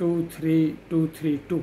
23232।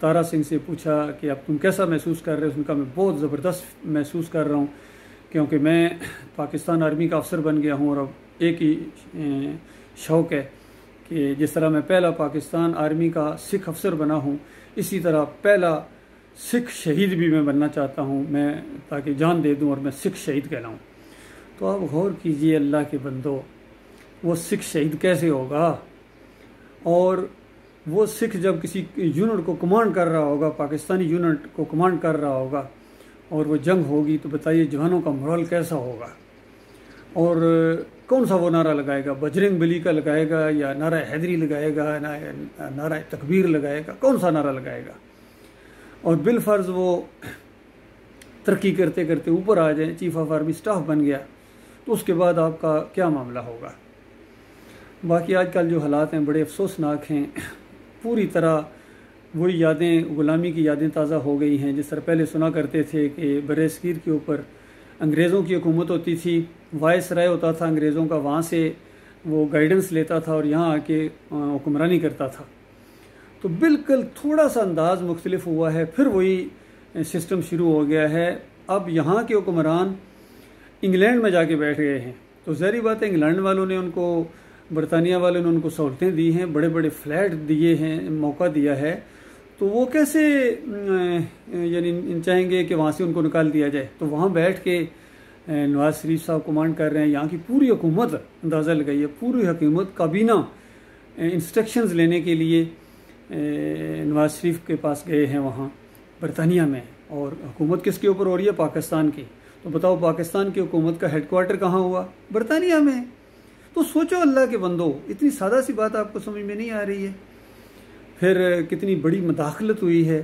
تارا سنگھ سے پوچھا کہ اب تم کیسا محسوس کر رہے ہو؟ اس نے کہا میں بہت زبردست محسوس کر رہا ہوں، کیونکہ میں پاکستان آرمی کا افسر بن گیا ہوں، اور اب ایک ہی شوق ہے کہ جس طرح میں پہلا پاکستان آرمی کا سکھ افسر بنا ہوں، اسی طرح پہلا سکھ شہید بھی میں بننا چاہتا ہوں، میں تاکہ جان دے دوں اور میں سکھ شہید کہلاؤں۔ تو آپ غور کیجئے اللہ کے بندو، وہ سکھ شہید کیسے ہوگا؟ اور وہ سکھ جب کسی یونٹ کو کمانڈ کر رہا ہوگا، پاکستانی یونٹ کو کمانڈ کر رہا ہوگا، اور وہ جنگ ہوگی، تو بتائیے جوانوں کا مورال کیسا ہوگا؟ اور کون سا وہ نعرہ لگائے گا؟ بجرنگ بلی کا لگائے گا، یا نعرہ حیدری لگائے گا، نعرہ تکبیر لگائے گا؟ کون سا نعرہ لگائے گا؟ اور بالفرض وہ ترقی کرتے کرتے اوپر آ جائیں، چیف آف آرمی اسٹاف بن گیا، تو اس کے بعد آپ کا کیا معاملہ ہوگا؟ باقی آج کل جو حالات ہیں بڑے افسوسناک ہیں، پوری طرح وہی یادیں، غلامی کی یادیں تازہ ہو گئی ہیں۔ جس طرح پہلے سنا کرتے تھے کہ برصغیر کے اوپر انگریزوں کی حکومت ہوتی تھی، وائس رائے ہوتا تھا انگریزوں کا، وہاں سے وہ گائیڈنس لیتا تھا اور یہاں آ کے حکمرانی کرتا تھا، تو بالکل تھوڑا سا انداز مختلف ہوا ہے، پھر وہی سسٹم شروع ہو گیا ہے۔ اب یہاں کے حکمران انگلینڈ میں جا کے بیٹھ گئے ہیں، تو ظاہری بات ہے انگلینڈ والوں نے ان کو، برطانیہ والوں نے ان کو سہولتیں دی ہیں، بڑے بڑے فلیٹ دیے ہیں، موقع دیا ہے، تو وہ کیسے یعنی چاہیں گے کہ وہاں سے ان کو نکال دیا جائے؟ تو وہاں بیٹھ کے نواز شریف صاحب کمانڈ کر رہے ہیں، یہاں کی پوری حکومت اندازہ لگائیے، پوری حکومت کابینہ انسٹرکشنز لینے کے لیے نواز شریف کے پاس گئے ہیں وہاں برطانیہ میں، اور حکومت کس کے اوپر ہو رہی ہے؟ پاکستان کی۔ تو بتاؤ پاکستان کی حکومت کا ہیڈ کوارٹر کہاں ہوا؟ برطانیہ میں۔ تو سوچو اللہ کے بندو، اتنی سادہ سی بات آپ کو سمجھ میں نہیں آ رہی ہے؟ پھر کتنی بڑی مداخلت ہوئی ہے،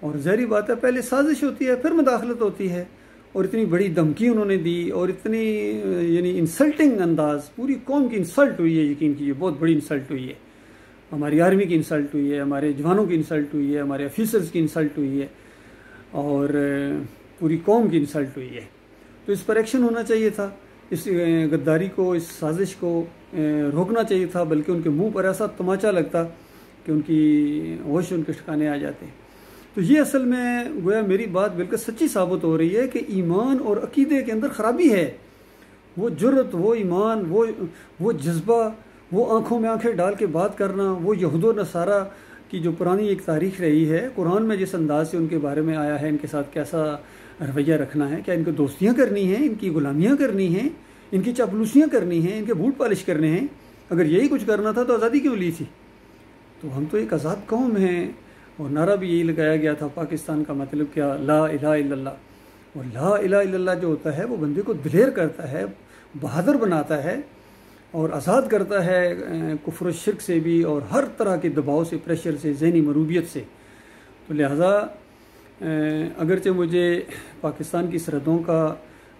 اور ظاہری بات ہے پہلے سازش ہوتی ہے پھر مداخلت ہوتی ہے، اور اتنی بڑی دھمکی انہوں نے دی، اور اتنی یعنی انسلٹنگ انداز، پوری قوم کی انسلٹ ہوئی ہے، یقین کیجیے بہت بڑی انسلٹ ہوئی ہے، ہماری آرمی کی انسلٹ ہوئی ہے، ہمارے جوانوں کی انسلٹ ہوئی ہے، ہمارے آفیسرز کی انسلٹ ہوئی ہے، اور پوری قوم کی انسلٹ ہوئی ہے۔ تو اس پر ایکشن ہونا چاہیے تھا، اس غداری کو، اس سازش کو روکنا چاہیے تھا، بلکہ ان کے منہ پر ایسا تماچا لگتا کہ ان کی ہوش ان کے ٹھکانے آ جاتے۔ تو یہ اصل میں گویا میری بات بالکل سچی ثابت ہو رہی ہے کہ ایمان اور عقیدے کے اندر خرابی ہے۔ وہ جرت، وہ ایمان، وہ جذبہ، وہ آنکھوں میں آنکھیں ڈال کے بات کرنا، وہ یہود و نصارہ کی جو پرانی ایک تاریخ رہی ہے، قرآن میں جس انداز سے ان کے بارے میں آیا ہے، ان کے ساتھ کیسا رویہ رکھنا ہے، کیا ان کو دوستیاں کرنی ہیں، ان کی غلامیاں کرنی ہیں، ان کی چاپلوسیاں کرنی ہیں، ان کے بوٹ پالش کرنے ہیں؟ اگر یہی کچھ کرنا تھا تو آزادی کیوں لی تھی؟ تو ہم تو ایک آزاد قوم ہیں، اور نعرہ بھی یہی لگایا گیا تھا پاکستان کا مطلب کیا؟ لا الہ الا اللہ۔ اور لا الہ الا اللہ جو ہوتا ہے وہ بندے کو دلیر کرتا ہے، بہادر بناتا ہے، اور آزاد کرتا ہے کفر و شرک سے بھی، اور ہر طرح کے دباؤ سے، پریشر سے، ذہنی مروبیت سے۔ تو لہٰذا اگرچہ مجھے پاکستان کی سرحدوں کا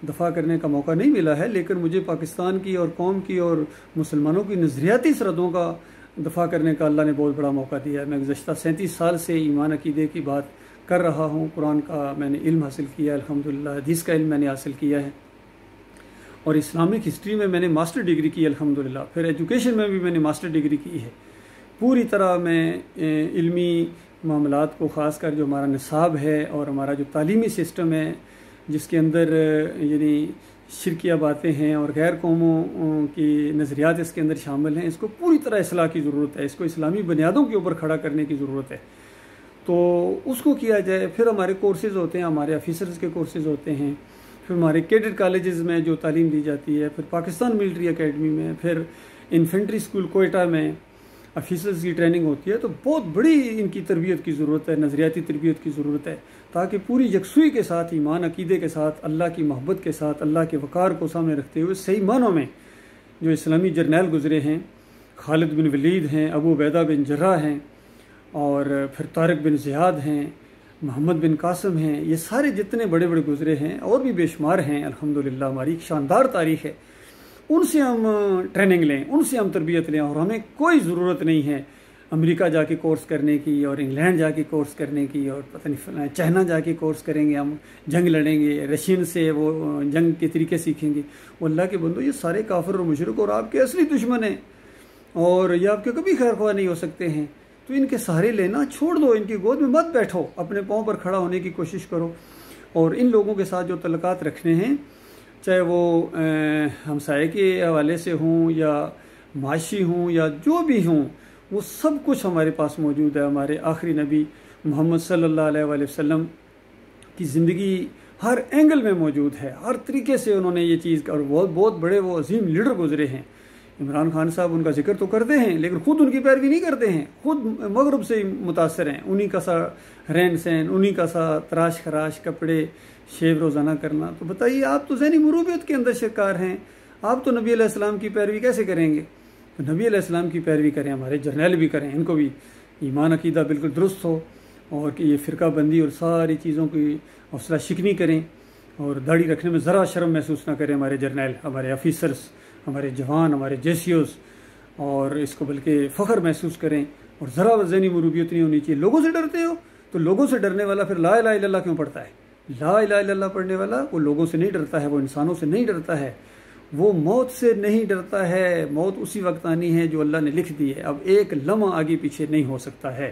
دفاع کرنے کا موقع نہیں ملا ہے، لیکن مجھے پاکستان کی اور قوم کی اور مسلمانوں کی نظریاتی سرحدوں کا دفاع کرنے کا اللہ نے بہت بڑا موقع دیا ہے۔ میں گزشتہ 37 سال سے ایمان عقیدے کی بات کر رہا ہوں، قرآن کا میں نے علم حاصل کیا ہے الحمدللہ، حدیث کا علم میں نے حاصل کیا ہے، اور اسلامک ہسٹری میں نے ماسٹر ڈگری کی الحمدللہ، پھر ایجوکیشن میں بھی میں نے ماسٹر ڈگری کی ہے۔ پوری طرح میں علمی معاملات کو، خاص کر جو ہمارا نصاب ہے اور ہمارا جو تعلیمی سسٹم ہے، جس کے اندر یعنی شرکیہ باتیں ہیں اور غیر قوموں کی نظریات اس کے اندر شامل ہیں، اس کو پوری طرح اصلاح کی ضرورت ہے، اس کو اسلامی بنیادوں کے اوپر کھڑا کرنے کی ضرورت ہے، تو اس کو کیا جائے۔ پھر ہمارے کورسز ہوتے ہیں، ہمارے آفیسرز کے کورسز ہوتے ہیں، پھر ہمارے کیڈٹ کالجز میں جو تعلیم دی جاتی ہے، پھر پاکستان ملٹری اکیڈمی میں، پھر انفینٹری اسکول کوئٹہ میں آفیسرز کی ٹریننگ ہوتی ہے۔ تو بہت بڑی ان کی تربیت کی ضرورت ہے، نظریاتی تربیت کی ضرورت ہے، تاکہ پوری یکسوئی کے ساتھ، ایمان عقیدے کے ساتھ، اللہ کی محبت کے ساتھ، اللہ کے وقار کو سامنے رکھتے ہوئے صحیح معنوں میں جو اسلامی جرنیل گزرے ہیں، خالد بن ولید ہیں، ابو عبیدہ بن جراح ہیں، اور پھر طارق بن زیاد ہیں، محمد بن قاسم ہیں، یہ سارے جتنے بڑے بڑے گزرے ہیں، اور بھی بے شمار ہیں الحمدللہ، ہماری ایک شاندار تاریخ ہے، ان سے ہم ٹریننگ لیں، ان سے ہم تربیت لیں، اور ہمیں کوئی ضرورت نہیں ہے امریکہ جا کے کورس کرنے کی، اور انگلینڈ جا کے کورس کرنے کی، اور پتہ نہیں چائنا جا کے کورس کریں گے، ہم جنگ لڑیں گے، رشین سے وہ جنگ کے طریقے سیکھیں گے۔ وہ اللہ کے بندو، یہ سارے کافر اور مشرک اور آپ کے اصلی دشمن ہیں، اور یہ آپ کے کبھی خیر خواہ نہیں ہو سکتے ہیں۔ تو ان کے سہارے لینا چھوڑ دو، ان کی گود میں مت بیٹھو، اپنے پاؤں پر کھڑا ہونے کی کوشش کرو۔ اور ان لوگوں کے ساتھ جو تعلقات رکھنے ہیں، چاہے وہ ہمسائے کے حوالے سے ہوں یا معاشی ہوں یا جو بھی ہوں، وہ سب کچھ ہمارے پاس موجود ہے۔ ہمارے آخری نبی محمد صلی اللہ علیہ وآلہ وسلم کی زندگی ہر اینگل میں موجود ہے، ہر طریقے سے انہوں نے یہ چیز، اور بہت بڑے وہ عظیم لیڈر گزرے ہیں۔ عمران خان صاحب ان کا ذکر تو کرتے ہیں لیکن خود ان کی پیروی نہیں کرتے ہیں، خود مغرب سے متاثر ہیں، انہی کا سا رہن سہن، انہی کا سا تراش خراش کپڑے، شیو روزانہ کرنا۔ تو بتائیے، آپ تو ذہنی مروبیت کے اندر شکار ہیں، آپ تو نبی علیہ السلام کی پیروی کیسے کریں گے؟ تو نبی علیہ السلام کی پیروی کریں، ہمارے جرنیل بھی کریں، ان کو بھی ایمان عقیدہ بالکل درست ہو، اور کہ یہ فرقہ بندی اور ساری چیزوں کی حوصلہ شکنی کریں، اور داڑھی رکھنے میں ذرا شرم محسوس نہ کریں ہمارے جرنیل، ہمارے آفیسرز، ہمارے جوان، ہمارے جیسیوز، اور اس کو بلکہ فخر محسوس کریں، اور ذرا ذہنی مروبیت نہیں ہونی چاہیے۔ لوگوں سے ڈرتے ہو تو لوگوں سے ڈرنے والا پھر لا الہ الا اللہ کیوں پڑھتا ہے؟ لا الہ الا اللہ پڑھنے والا وہ لوگوں سے نہیں ڈرتا ہے، وہ انسانوں سے نہیں ڈرتا ہے، وہ موت سے نہیں ڈرتا ہے۔ موت اسی وقت آنی ہے جو اللہ نے لکھ دی ہے، اب ایک لمحہ آگے پیچھے نہیں ہو سکتا ہے۔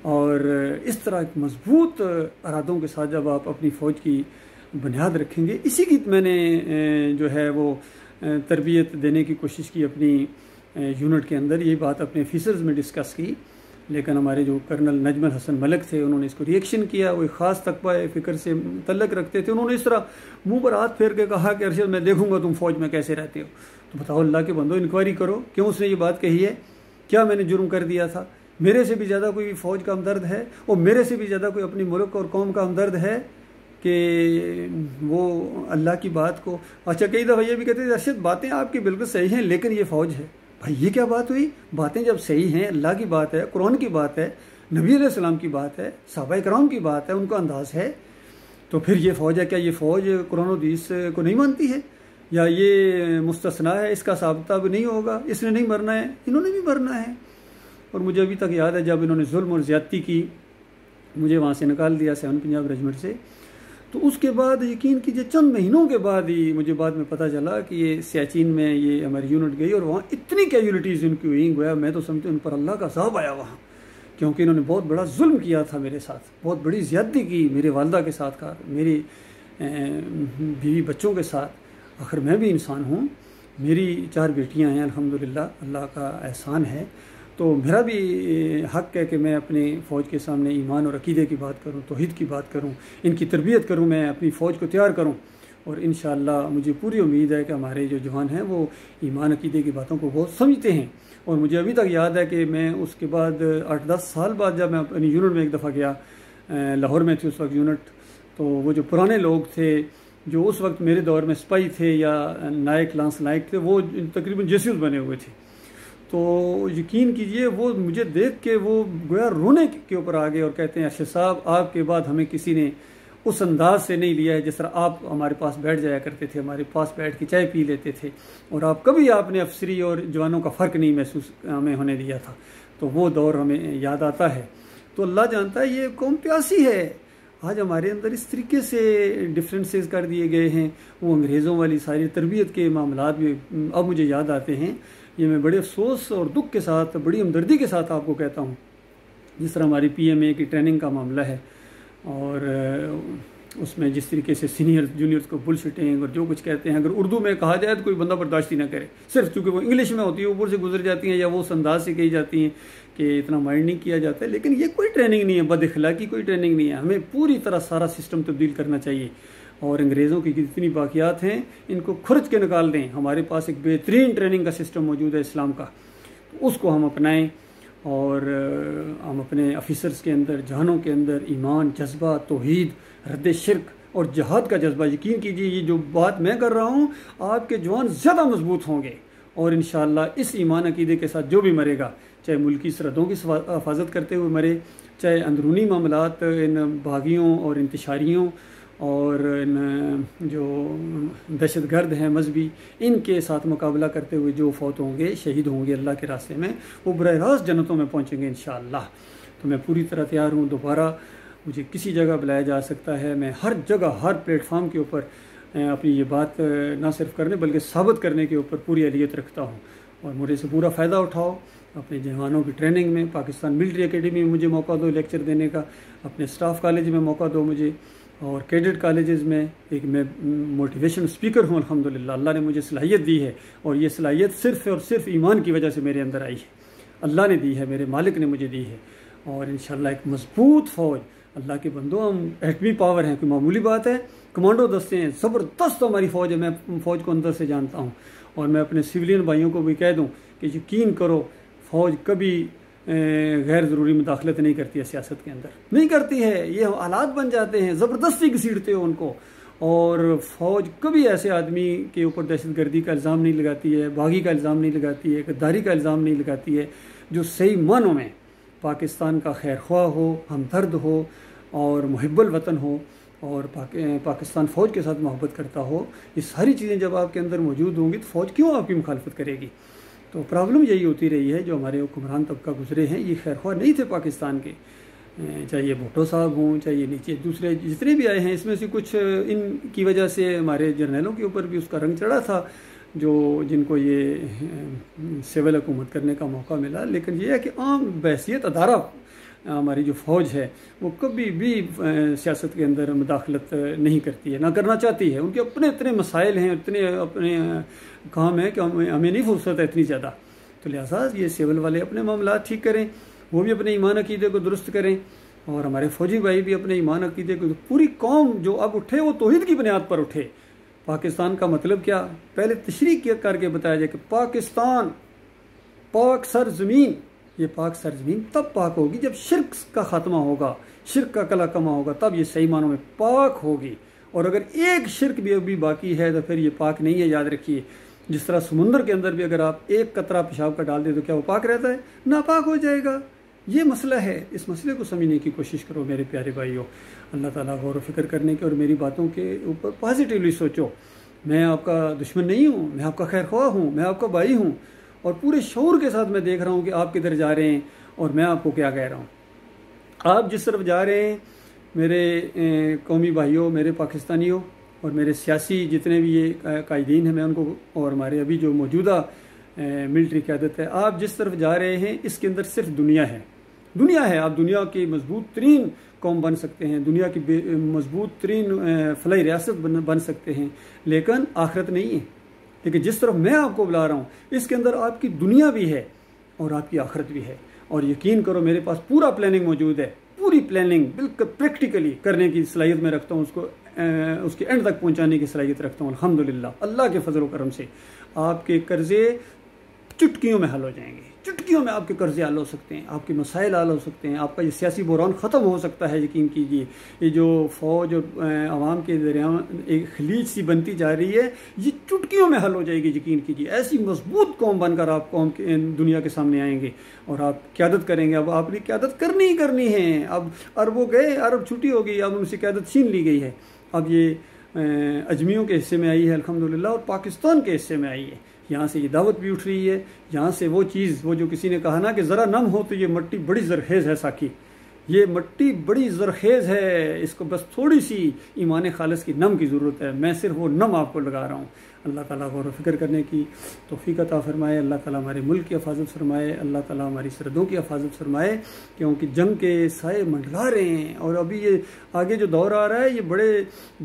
اور اس طرح ایک مضبوط ارادوں کے ساتھ جب آپ اپنی فوج کی بنیاد رکھیں گے، اسی کی میں نے جو ہے وہ تربیت دینے کی کوشش کی اپنی یونٹ کے اندر، یہ بات اپنے آفیسرز میں ڈسکس کی، لیکن ہمارے جو کرنل نجم الحسن ملک تھے انہوں نے اس کو ریئیکشن کیا، وہ ایک خاص تقوی فکر سے متعلق رکھتے تھے، انہوں نے اس طرح منہ پر ہاتھ پھیر کے کہا کہ ارشد میں دیکھوں گا تم فوج میں کیسے رہتے ہو۔ تو بتاؤ اللہ کے بندو، انکوائری کرو، کیوں اس نے یہ بات کہی ہے؟ کیا میں نے جرم کر دیا تھا؟ میرے سے بھی زیادہ کوئی فوج کا ہمدرد ہے، اور میرے سے بھی زیادہ کوئی اپنی ملک اور قوم کا ہمدرد ہے کہ وہ اللہ کی بات کو، اچھا کئی دفعہ یہ بھی کہتے ہیں ارشد باتیں آپ کی بالکل صحیح ہیں لیکن یہ فوج ہے۔ بھائی یہ کیا بات ہوئی؟ باتیں جب صحیح ہیں، اللہ کی بات ہے، قرآن کی بات ہے، نبی علیہ السلام کی بات ہے، صحابہ کرام کی بات ہے، ان کا انداز ہے، تو پھر یہ فوج ہے؟ کیا یہ فوج قرآن و حدیث کو نہیں مانتی ہے؟ یا یہ مستثنا ہے، اس کا ثابتہ بھی نہیں ہوگا، اس نے نہیں مرنا ہے، انہوں نے بھی مرنا ہے۔ اور مجھے ابھی تک یاد ہے جب انہوں نے ظلم اور زیادتی کی، مجھے وہاں سے نکال دیا 7 پنجاب ریجمنٹ سے، تو اس کے بعد یقین کیجئے چند مہینوں کے بعد ہی مجھے بعد میں پتہ چلا کہ یہ سیاچین میں یہ ہماری یونٹ گئی، اور وہاں اتنی کیجولیٹیز ان کی ہوئی، گویا میں تو سمجھتا ہوں ان پر اللہ کا عذاب آیا وہاں، کیونکہ انہوں نے بہت بڑا ظلم کیا تھا میرے ساتھ، بہت بڑی زیادتی کی میرے والدہ کے ساتھ، میری بیوی بچوں کے ساتھ۔ آخر میں بھی انسان ہوں، میری 4 بیٹیاں ہیں الحمدللہ، اللہ کا احسان ہے، تو میرا بھی حق ہے کہ میں اپنے فوج کے سامنے ایمان اور عقیدے کی بات کروں، توحید کی بات کروں، ان کی تربیت کروں، میں اپنی فوج کو تیار کروں، اور انشاءاللہ مجھے پوری امید ہے کہ ہمارے جو جوان ہیں وہ ایمان عقیدے کی باتوں کو بہت سمجھتے ہیں۔ اور مجھے ابھی تک یاد ہے کہ میں اس کے بعد 8-10 سال بعد جب میں اپنی یونٹ میں ایک دفعہ گیا، لاہور میں تھی اس وقت یونٹ، تو وہ جو پرانے لوگ تھے جو اس وقت میرے دور میں سپاہی تھے یا نائک لانس نائک تھے، وہ تقریباً جیسیوز بنے ہوئے تھے، تو یقین کیجئے وہ مجھے دیکھ کے وہ گویا رونے کے اوپر آ گئے اور کہتے ہیں ارشد صاحب آپ کے بعد ہمیں کسی نے اس انداز سے نہیں لیا ہے جس طرح آپ ہمارے پاس بیٹھ جایا کرتے تھے، ہمارے پاس بیٹھ کے چائے پی لیتے تھے، اور آپ نے افسری اور جوانوں کا فرق نہیں محسوس ہمیں ہونے دیا تھا۔ تو وہ دور ہمیں یاد آتا ہے۔ تو اللہ جانتا ہے یہ قوم پیاسی ہے۔ آج ہمارے اندر اس طریقے سے ڈفرینسز کر دیے گئے ہیں، وہ انگریزوں والی ساری تربیت کے معاملات بھی اب مجھے یاد آتے ہیں۔ یہ میں بڑے افسوس اور دکھ کے ساتھ، بڑی ہمدردی کے ساتھ آپ کو کہتا ہوں، جس طرح ہماری PMA کی ٹریننگ کا معاملہ ہے، اور اس میں جس طریقے سے سینئر جونیئرز کو بل شٹنگ اور جو کچھ کہتے ہیں، اگر اردو میں کہا جائے تو کوئی بندہ برداشت ہی نہ کرے، صرف چونکہ وہ انگلش میں ہوتی ہے اوپر سے گزر جاتی ہیں، یا وہ اس انداز سے کہی جاتی ہیں کہ اتنا مائنڈ نہیں کیا جاتا ہے۔ لیکن یہ کوئی ٹریننگ نہیں ہے، بد اخلاقی کوئی ٹریننگ نہیں ہے، ہمیں پوری طرح سارا سسٹم تبدیل کرنا چاہیے، اور انگریزوں کی جتنی باقیات ہیں ان کو کھرچ کے نکال دیں۔ ہمارے پاس ایک بہترین ٹریننگ کا سسٹم موجود ہے اسلام کا، اس کو ہم اپنائیں، اور ہم اپنے آفیسرز کے اندر، جوانوں کے اندر ایمان، جذبہ، توحید، رد شرک اور جہاد کا جذبہ، یقین کیجئے یہ جو بات میں کر رہا ہوں آپ کے جوان زیادہ مضبوط ہوں گے، اور انشاءاللہ اس ایمان عقیدے کے ساتھ جو بھی مرے گا، چاہے ملکی سرحدوں کی حفاظت کرتے ہوئے مرے، چاہے اندرونی معاملات ان باغیوں اور انتشاریوں اور ان جو دہشت گرد ہیں مذہبی، ان کے ساتھ مقابلہ کرتے ہوئے جو فوت ہوں گے، شہید ہوں گے اللہ کے راستے میں، وہ براہ راست جنتوں میں پہنچیں گے انشاءاللہ۔ تو میں پوری طرح تیار ہوں، دوبارہ مجھے کسی جگہ بلایا جا سکتا ہے، میں ہر جگہ ہر پلیٹ فارم کے اوپر اپنی یہ بات نہ صرف کرنے بلکہ ثابت کرنے کے اوپر پوری اہلیت رکھتا ہوں، اور مجھے سے پورا فائدہ اٹھاؤ، اپنے جوانوں کی ٹریننگ میں، پاکستان ملٹری اکیڈمی میں مجھے موقع دو لیکچر دینے کا، اپنے اسٹاف کالج میں موقع دو مجھے، اور کیڈٹ کالجز میں ایک میں موٹیویشن اسپیکر ہوں الحمدللہ، اللہ نے مجھے صلاحیت دی ہے، اور یہ صلاحیت صرف اور صرف ایمان کی وجہ سے میرے اندر آئی ہے، اللہ نے دی ہے، میرے مالک نے مجھے دی ہے، اور انشاءاللہ ایک مضبوط فوج، اللہ کے بندوں ہم ایٹمی پاور ہیں، کوئی معمولی بات ہے، کمانڈو دستے ہیں، زبردست ہماری فوج ہے، میں فوج کو اندر سے جانتا ہوں، اور میں اپنے سویلین بھائیوں کو بھی کہہ دوں کہ یقین کرو فوج کبھی غیر ضروری مداخلت نہیں کرتی ہے، سیاست کے اندر نہیں کرتی ہے، یہ حالات بن جاتے ہیں، زبردستی گھسیٹتے ہو ان کو، اور فوج کبھی ایسے آدمی کے اوپر دہشت گردی کا الزام نہیں لگاتی ہے، باغی کا الزام نہیں لگاتی ہے، غداری کا الزام نہیں لگاتی ہے، جو صحیح معنوں میں پاکستان کا خیر خواہ ہو، ہمدرد ہو اور محب الوطن ہو، اور پاکستان فوج کے ساتھ محبت کرتا ہو، یہ ساری چیزیں جب آپ کے اندر موجود ہوں گی تو فوج کیوں آپ کی مخالفت کرے گی؟ تو پرابلم یہی ہوتی رہی ہے، جو ہمارے حکمران طبقہ گزرے ہیں یہ خیر خواہ نہیں تھے پاکستان کے، چاہے یہ بھٹو صاحب ہوں، چاہے یہ نیچے دوسرے جتنے بھی آئے ہیں، اس میں سے کچھ ان کی وجہ سے ہمارے جرنیلوں کے اوپر بھی اس کا رنگ چڑھا تھا، جن کو یہ سول حکومت کرنے کا موقع ملا، لیکن یہ ہے کہ عام بحثیت ادارہ ہماری جو فوج ہے وہ کبھی بھی سیاست کے اندر مداخلت نہیں کرتی ہے، نہ کرنا چاہتی ہے، ان کے اپنے اتنے مسائل ہیں، اتنے اپنے کام ہیں کہ ہمیں نہیں فرصت ہے اتنی زیادہ، تو لہٰذا یہ سول والے اپنے معاملات ٹھیک کریں، وہ بھی اپنے ایمان عقیدے کو درست کریں، اور ہمارے فوجی بھائی بھی اپنے ایمان عقیدے کو، پوری قوم جو اب اٹھے وہ توحید کی بنیاد پر اٹھے۔ پاکستان کا مطلب کیا؟ پہلے تشریح کر کے بتایا جائے کہ پاکستان پاک سرزمین، یہ پاک سرزمین تب پاک ہوگی جب شرک کا خاتمہ ہوگا، شرک کا کلا کما ہوگا، تب یہ صحیح معنوں میں پاک ہوگی، اور اگر ایک شرک بھی ابھی باقی ہے تو پھر یہ پاک نہیں ہے، یاد رکھیے۔ جس طرح سمندر کے اندر بھی اگر آپ ایک قطرہ پیشاب کا ڈال دیں تو کیا وہ پاک رہتا ہے؟ ناپاک ہو جائے گا۔ یہ مسئلہ ہے، اس مسئلے کو سمجھنے کی کوشش کرو میرے پیارے بھائیوں، اللہ تعالیٰ غور و فکر کرنے کے، اور میری باتوں کے اوپر پازیٹیولی سوچو۔ میں آپ کا دشمن نہیں ہوں، میں آپ کا خیر خواہ ہوں، میں آپ کا بھائی ہوں، اور پورے شعور کے ساتھ میں دیکھ رہا ہوں کہ آپ کدھر جا رہے ہیں اور میں آپ کو کیا کہہ رہا ہوں۔ آپ جس طرف جا رہے ہیں میرے قومی بھائیوں، میرے پاکستانیوں، اور میرے سیاسی جتنے بھی یہ قائدین ہیں، میں ان کو، اور ہمارے ابھی جو موجودہ ملٹری قیادت ہے، آپ جس طرف جا رہے ہیں اس کے اندر صرف دنیا ہے، دنیا ہے۔ آپ دنیا کی مضبوط ترین قوم بن سکتے ہیں، دنیا کی مضبوط ترین فلاحی ریاست بن سکتے ہیں، لیکن آخرت نہیں ہے۔ لیکن جس طرف میں آپ کو بلا رہا ہوں اس کے اندر آپ کی دنیا بھی ہے اور آپ کی آخرت بھی ہے، اور یقین کرو میرے پاس پورا پلاننگ موجود ہے، پوری پلاننگ بالکل پریکٹیکلی کرنے کی صلاحیت میں رکھتا ہوں، اس کے اینڈ تک پہنچانے کی صلاحیت رکھتا ہوں الحمدللہ، اللہ کے فضل و کرم سے۔ آپ کے قرضے چٹکیوں میں حل ہو جائیں گے، چٹکیوں میں آپ کے قرضے حل ہو سکتے ہیں، آپ کے مسائل حل ہو سکتے ہیں، آپ کا یہ سیاسی بحران ختم ہو سکتا ہے، یقین کیجیے۔ یہ جو فوج اور عوام کے درمیان ایک خلیج سی بنتی جا رہی ہے، یہ چٹکیوں میں حل ہو جائے گی، یقین کیجیے۔ ایسی مضبوط قوم بن کر آپ قوم کے دنیا کے سامنے آئیں گے اور آپ قیادت کریں گے۔ اب آپ نے قیادت کرنی ہی کرنی ہے، اب عربوں گئے، عرب چھٹی ہو گئی، اب ان سے قیادت چھین لی گئی ہے، اب یہ اجمیوں کے حصے میں آئی ہے الحمدللہ، اور پاکستان کے حصے میں آئی ہے۔ یہاں سے یہ دعوت بھی اٹھ رہی ہے، یہاں سے وہ چیز، وہ جو کسی نے کہا نا کہ ذرا نم ہو تو یہ مٹی بڑی زرخیز ہے، ساکی یہ مٹی بڑی زرخیز ہے، اس کو بس تھوڑی سی ایمان خالص کی نم کی ضرورت ہے، میں صرف وہ نم آپ کو لگا رہا ہوں۔ اللہ تعالیٰ غور و فکر کرنے کی توفیق عطا فرمائے، اللہ تعالیٰ ہمارے ملک کی حفاظت فرمائے، اللہ تعالیٰ ہماری سرحدوں کی حفاظت فرمائے، کیونکہ جنگ کے سائے منڈلا رہے ہیں، اور ابھی یہ آگے جو دور آ رہا ہے یہ بڑے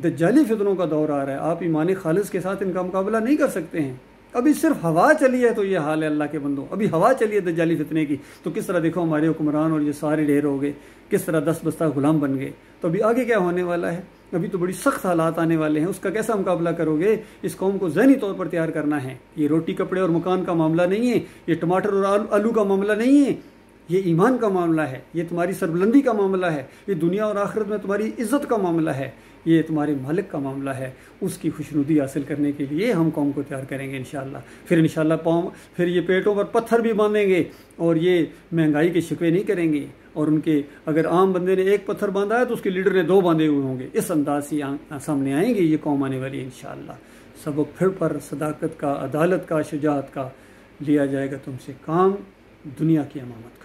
دجالی فتنوں کا دور آ رہا ہے، آپ ایمان خالص کے ساتھ ان کا مقابلہ نہیں کر سکتے ہیں۔ ابھی صرف ہوا چلی ہے تو یہ حال ہے اللہ کے بندوں، ابھی ہوا چلی ہے دجالی فتنے کی، تو کس طرح دیکھو ہمارے حکمران اور یہ سارے ڈھیر ہو گئے، کس طرح دست بستہ غلام بن گئے۔ تو ابھی آگے کیا ہونے والا ہے؟ ابھی تو بڑی سخت حالات آنے والے ہیں، اس کا کیسا مقابلہ کرو گے؟ اس قوم کو ذہنی طور پر تیار کرنا ہے۔ یہ روٹی کپڑے اور مکان کا معاملہ نہیں ہے، یہ ٹماٹر اور آلو کا معاملہ نہیں ہے، یہ ایمان کا معاملہ ہے، یہ تمہاری سربلندی کا معاملہ ہے، یہ دنیا اور آخرت میں تمہاری عزت کا معاملہ ہے، یہ تمہارے مالک کا معاملہ ہے۔ اس کی خوشنودی حاصل کرنے کے لیے ہم قوم کو تیار کریں گے انشاءاللہ۔ پھر انشاءاللہ پھر یہ پیٹوں پر پتھر بھی باندھیں گے، اور یہ مہنگائی کے شکوے نہیں کریں گے، اور ان کے اگر عام بندے نے ایک پتھر باندھا ہے تو اس کے لیڈر نے 2 باندھے ہوئے ہوں گے، اس انداز سے سامنے آئیں گے یہ قوم آنے والی انشاءاللہ۔ سبق پھر پر صداقت کا، عدالت کا، شجاعت کا لیا جائے گا تم سے کام، دنیا کی امامت کا۔